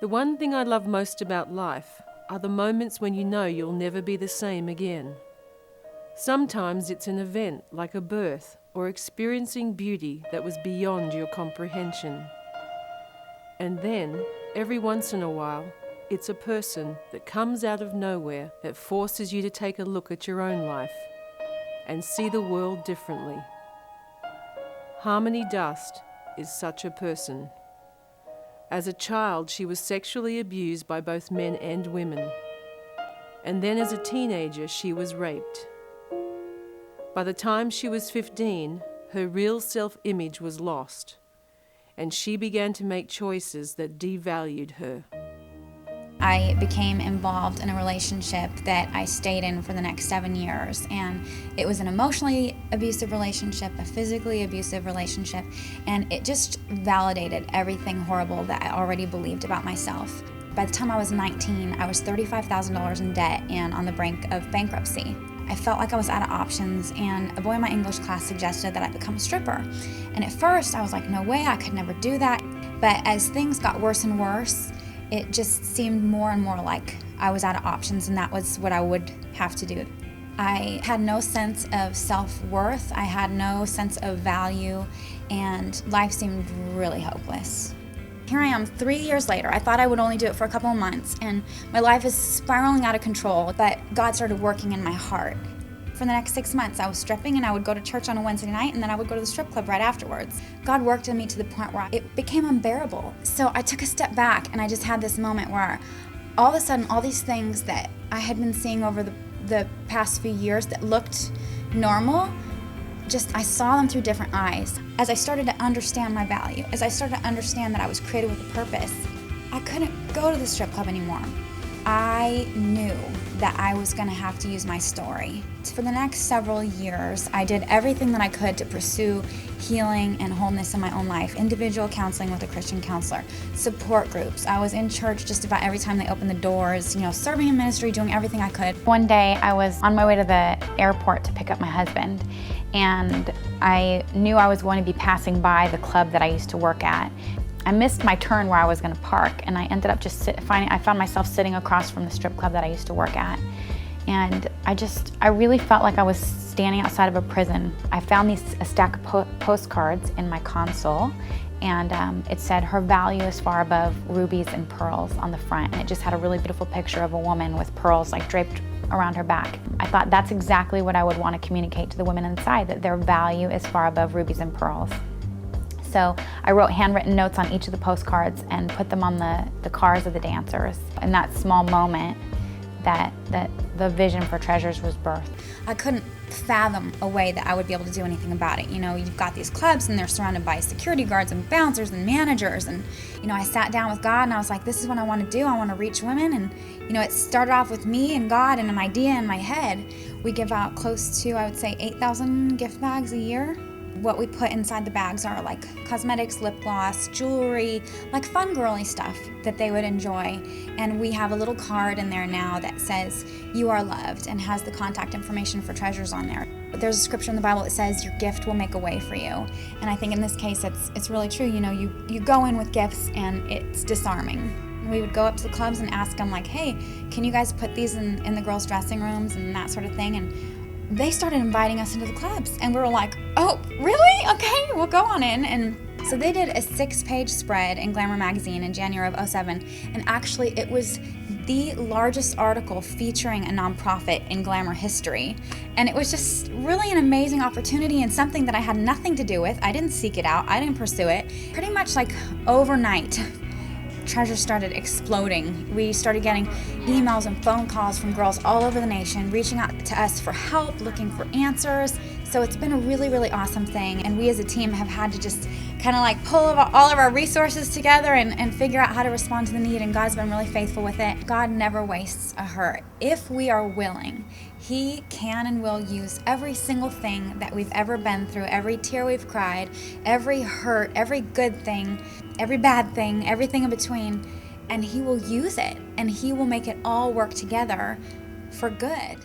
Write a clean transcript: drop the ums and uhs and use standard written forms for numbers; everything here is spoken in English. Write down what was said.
The one thing I love most about life are the moments when you know you'll never be the same again. Sometimes it's an event like a birth or experiencing beauty that was beyond your comprehension. And then, every once in a while, it's a person that comes out of nowhere that forces you to take a look at your own life and see the world differently. Harmony Dust is such a person. As a child, she was sexually abused by both men and women. And then as a teenager, she was raped. By the time she was 15, her real self-image was lost, and she began to make choices that devalued her. I became involved in a relationship that I stayed in for the next 7 years, and it was an emotionally abusive relationship, a physically abusive relationship, and it just validated everything horrible that I already believed about myself. By the time I was 19, I was $35,000 in debt and on the brink of bankruptcy. I felt like I was out of options, and a boy in my English class suggested that I become a stripper. And at first I was like, no way, I could never do that. But as things got worse and worse, it just seemed more and more like I was out of options, and that was what I would have to do. I had no sense of self-worth, I had no sense of value, and life seemed really hopeless. Here I am 3 years later. I thought I would only do it for a couple of months, and my life is spiraling out of control, but God started working in my heart. For the next 6 months, I was stripping, and I would go to church on a Wednesday night, and then I would go to the strip club right afterwards. God worked in me to the point where it became unbearable. So I took a step back, and I just had this moment where all of a sudden, all these things that I had been seeing over the past few years that looked normal, I saw them through different eyes. As I started to understand my value, as I started to understand that I was created with a purpose, I couldn't go to the strip club anymore. I knew that I was going to have to use my story. For the next several years, I did everything that I could to pursue healing and wholeness in my own life. Individual counseling with a Christian counselor, support groups. I was in church just about every time they opened the doors, serving in ministry, doing everything I could. One day, I was on my way to the airport to pick up my husband, and I knew I was going to be passing by the club that I used to work at. I missed my turn where I was going to park, and I ended up I found myself sitting across from the strip club that I used to work at. And I really felt like I was standing outside of a prison. I found a stack of postcards in my console, and it said, "Her value is far above rubies and pearls" on the front. And it just had a really beautiful picture of a woman with pearls draped around her back. I thought that's exactly what I would want to communicate to the women inside, that their value is far above rubies and pearls. So I wrote handwritten notes on each of the postcards and put them on the cars of the dancers. In that small moment, that the vision for Treasures was birthed. I couldn't fathom a way that I would be able to do anything about it. You've got these clubs, and they're surrounded by security guards and bouncers and managers, and I sat down with God, and I was like, this is what I want to do. I want to reach women. And it started off with me and God and an idea in my head. We give out close to, I would say, 8,000 gift bags a year. What we put inside the bags are like cosmetics, lip gloss, jewelry, like fun girly stuff that they would enjoy. And we have a little card in there now that says, "You are loved," and has the contact information for Treasures on there. But there's a scripture in the Bible that says your gift will make a way for you. And I think in this case, it's really true. You go in with gifts, and it's disarming. We would go up to the clubs and ask them hey, can you guys put these in the girls' dressing rooms and that sort of thing? And they started inviting us into the clubs, and we were like, oh, really? Okay, we'll go on in. And so they did a 6-page spread in Glamour magazine in January of 2007, and actually it was the largest article featuring a nonprofit in Glamour history. And it was just really an amazing opportunity, and something that I had nothing to do with. I didn't seek it out, I didn't pursue it. Pretty much overnight, Treasures started exploding. We started getting emails and phone calls from girls all over the nation, reaching out to us for help, looking for answers. So it's been a really, really awesome thing. And we as a team have had to just kind of pull all of our resources together and figure out how to respond to the need. And God's been really faithful with it. God never wastes a hurt. If we are willing, He can and will use every single thing that we've ever been through, every tear we've cried, every hurt, every good thing, every bad thing, everything in between, and He will use it, and He will make it all work together for good.